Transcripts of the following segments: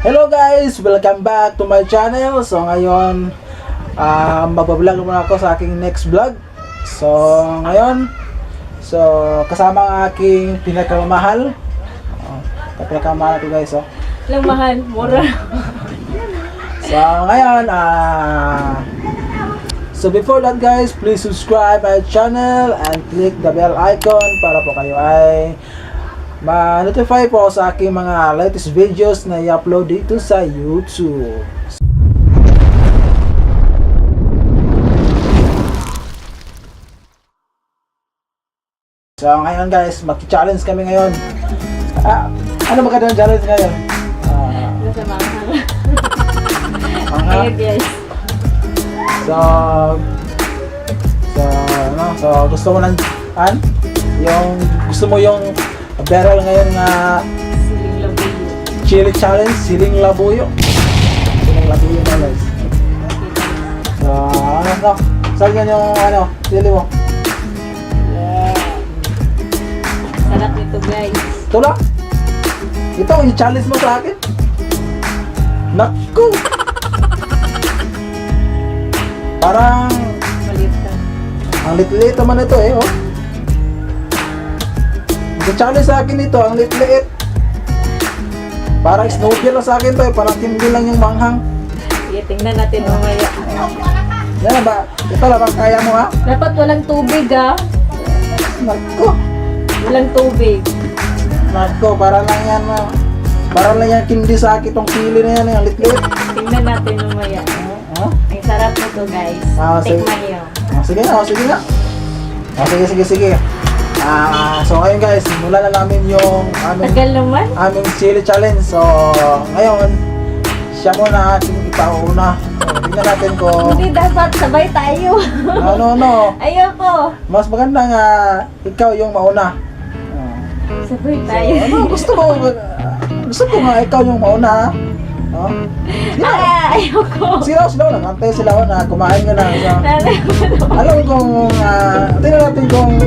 Hello guys! Welcome back to my channel. So ngayon, magbablog muna ako sa aking next vlog. So ngayon, kasama ang aking pinakamahal. Pinakamahal ito guys. Lang mahal, mura. So ngayon, so before that guys, please subscribe my channel and click the bell icon para po kayo ay ma-notify po sa aking mga latest videos na i-upload dito sa YouTube. So ngayon guys, mag-challenge kami ngayon. Ano ba ka challenge ngayon? Nasa manghang. Manghang? Ayan guys. So gusto mo ng gusto mo yung barrel ngayon na Siling labuyo. chili challenge, siling labuyo. Siling labuyo na guys. So saan yan yung sili mo? Yeah. Sarap nito guys. Ito lang. Ito yung challenge mo sa akin. Naku! Parang Malit ka. ang lit-lit naman ito Challenge sa akin ito, ang lit-lit. Parang snowball lang sa akin to parang timbi lang yung manghang. Sige, tingnan natin mamaya. Yan ba? Ito lang bang kaya mo ha? Dapat walang tubig Naku! Walang tubig. Naku, para lang yan kindi sa akin tong sili na yan, ang lit-lit. Tingnan natin mamaya. Ang sarap nito guys. Sige. Tikman niyo. Sige nga. Sige. So ngayon guys, simulan na namin yung Tagal naman. aming chili challenge. So ngayon, siya muna ating ipauna. So tingnan natin kung Hindi dapat sabay tayo. no. Ayoko. Mas maganda nga ikaw yung mauna. Sabay So, tayo. gusto ko nga ikaw yung mauna. Ayoko. Sila lang, antay sila na kumain ka na. So, Nanay mo naman. alam kong tingnan natin kung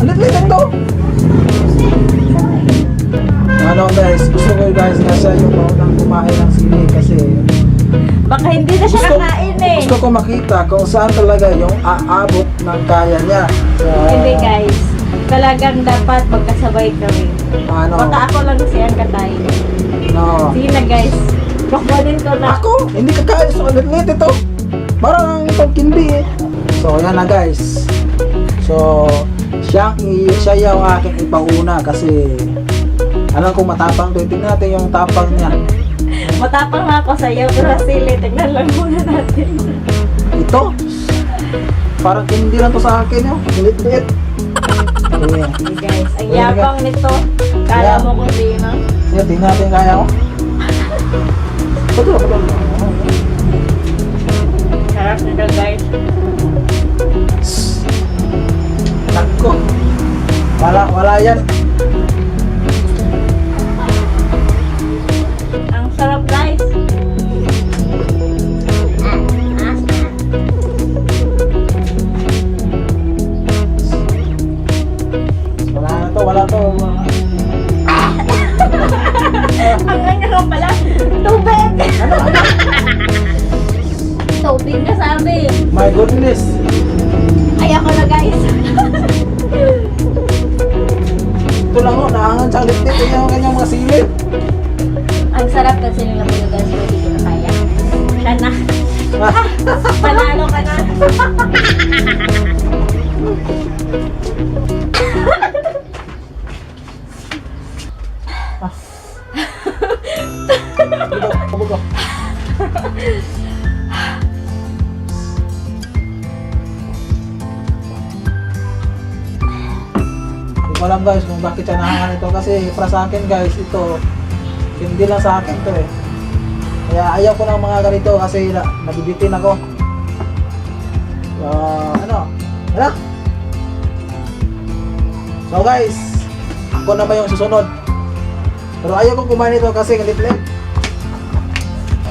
alit-lit lang to. Guys, gusto ko guys na siya yung maunang kumain ng sili kasi Baka hindi na siya nakain gusto ko makita kung saan talaga yung aabot ng kaya niya. So, Hindi guys, talagang dapat magkasabay kami. Baka ako lang kasi ang katayin. No. Sige na guys, pakbalin ko na. Ako, hindi ka kaya sa alit-lit ito. Parang itong kindi So, yan na guys. So, siya yung aking ipauna kasi alam kong matapang to. Tingnan natin yung tapang niya. Matapang na ako sa iyo, pero sili, tignan lang muna natin. Ito, parang hindi lang to sa akin yun. Lit-lit. Okay. Sige guys, ang yabang nito. Kala mo kung sino. Sige, tingnan natin kaya ko. Patuloy. Sarap nito guys. Nako. Wala yan. Ang sarap guys. Wala to. Ang nga pala, tubig. Ano? Tubig na sabi. My goodness. Ayoko na guys. Ito lang naangan sa lit-lit yung kanyang mga silid. Ang sarap kasi nila po guys, pero hindi ko na kaya. Siya na. Panalo ka na. Bugo. Hindi ko alam guys kung bakit siya nahangan ito kasi para sa akin guys ito hindi lang sa akin to kaya ayaw ko ng mga ganito kasi nabibitin ako. Wala. So guys, ako naman yung susunod pero ayaw kong kumain ito kasi galit-lit.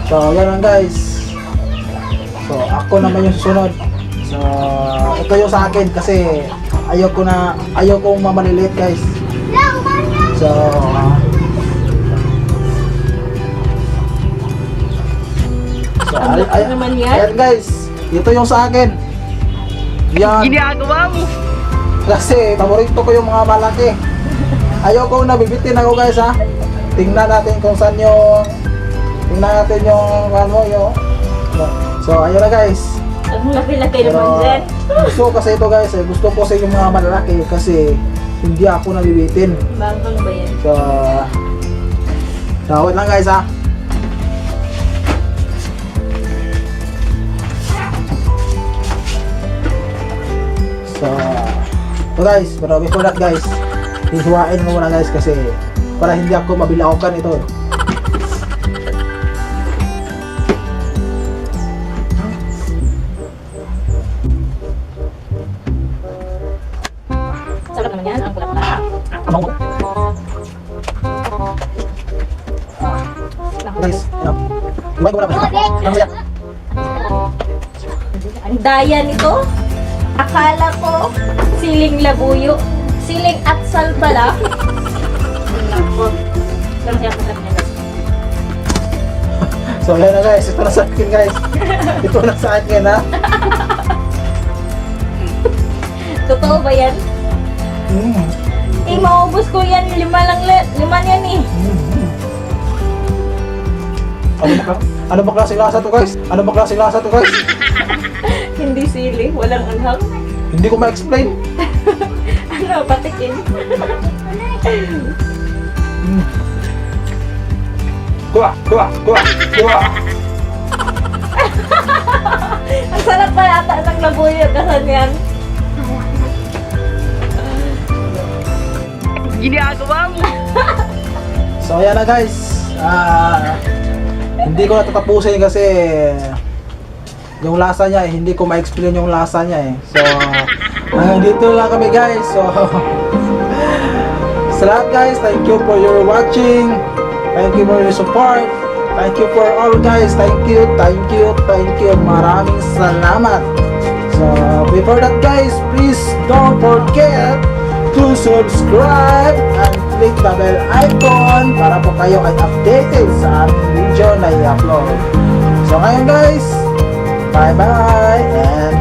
So yan lang guys. So ako naman yung susunod. So ito yung sa akin kasi ayoko kong mamalilit guys. So, Ang laki naman yan. ayan guys, ito yung sa akin. Yan. Ginagawa mo. Kasi paborito ko yung mga malaki. Ayoko nabibitin ako guys ha. Tingnan natin kung saan yung ano yung. So ayun na guys. Ang laki-laki naman Pero dyan. gusto ko kasi ito guys, gusto ko sa yung mga malalaki kasi hindi ako nabibitin. Bangkang ba yan? So wait lang guys ha. So guys, pero before that guys, hihiwain mo muna guys kasi para hindi ako mabilaukan ito. Sarap naman yan, ang kulak-kulak. Amang mo. Guys, yan. Hiwain ko muna guys. Ang saya. Ang daya nito. Akala ko siling labuyo. Siling atsal pala. Nako. Pero siya masarap niya guys. So yan na guys, ito na sa akin guys. Ito na sa akin ha. Totoo ba yan? Mm. Eh, maubos ko yan. Lima yan eh. Ano ba klaseng lasa to guys? Ano ba klaseng lasa to guys? Hindi sili. Walang anghang. Hindi ko ma-explain. Ano, patikin. Kuha. Ang sarap pa yata ng labuyo. Kasan yan? Ginagawa mo. So ayan na guys. Hindi ko natatapusin kasi yung lasa niya hindi ko ma-explain yung lasa niya So dito lang kami guys. So sa lahat guys, thank you for your watching. Thank you for your support. Thank you for all guys. Thank you. Maraming salamat. So before that guys, please don't forget to subscribe and click the bell icon para po kayo ay updated sa aming video na i-upload. So ngayon guys, bye bye and